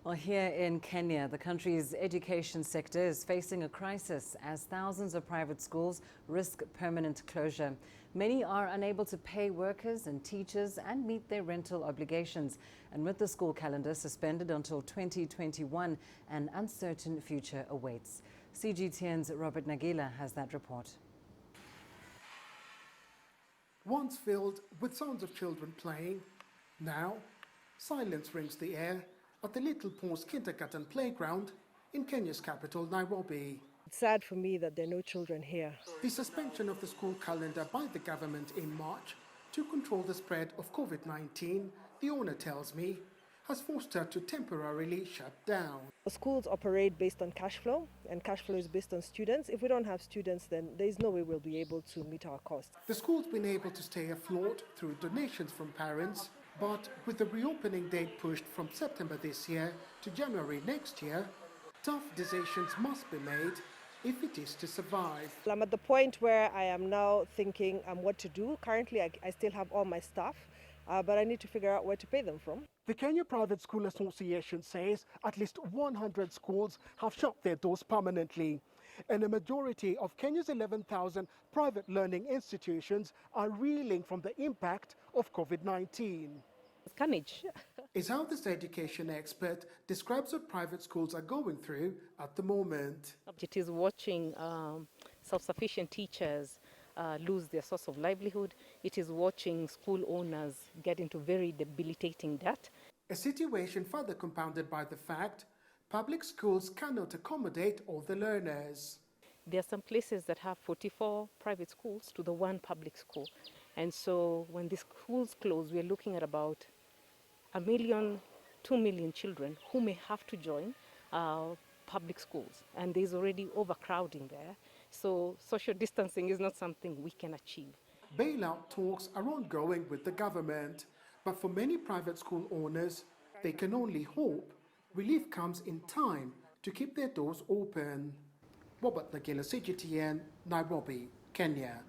Well, here in Kenya, the country's education sector is facing a crisis as thousands of private schools risk permanent closure. Many are unable to pay workers and teachers and meet their rental obligations. And with the school calendar suspended until 2021, an uncertain future awaits. CGTN's Robert Nagila has that report. Once filled with sounds of children playing, now silence rings the air at the Little Paws Kindergarten playground in Kenya's capital, Nairobi. It's sad for me that there are no children here. The suspension of the school calendar by the government in March to control the spread of COVID-19, the owner tells me, has forced her to temporarily shut down. The schools operate based on cash flow, and cash flow is based on students. If we don't have students, then there is no way we'll be able to meet our costs. The school's been able to stay afloat through donations from parents, but with the reopening date pushed from September this year to January next year, tough decisions must be made if it is to survive. I'm at the point where I am now thinking what to do. Currently, I still have all my staff, but I need to figure out where to pay them from. The Kenya Private School Association says at least 100 schools have shut their doors permanently, and a majority of Kenya's 11,000 private learning institutions are reeling from the impact of COVID-19. It's carnage. Is how this education expert describes what private schools are going through at the moment. It is watching self-sufficient teachers lose their source of livelihood. It is watching school owners get into very debilitating debt. A situation further compounded by the fact public schools cannot accommodate all the learners. There are some places that have 44 private schools to the one public school. And so when the schools close, we're looking at about 1 million, 2 million children who may have to join public schools. And there's already overcrowding there. So social distancing is not something we can achieve. Bailout talks are ongoing with the government, but for many private school owners, they can only hope relief comes in time to keep their doors open. Robert Nagila, CGTN, Nairobi, Kenya.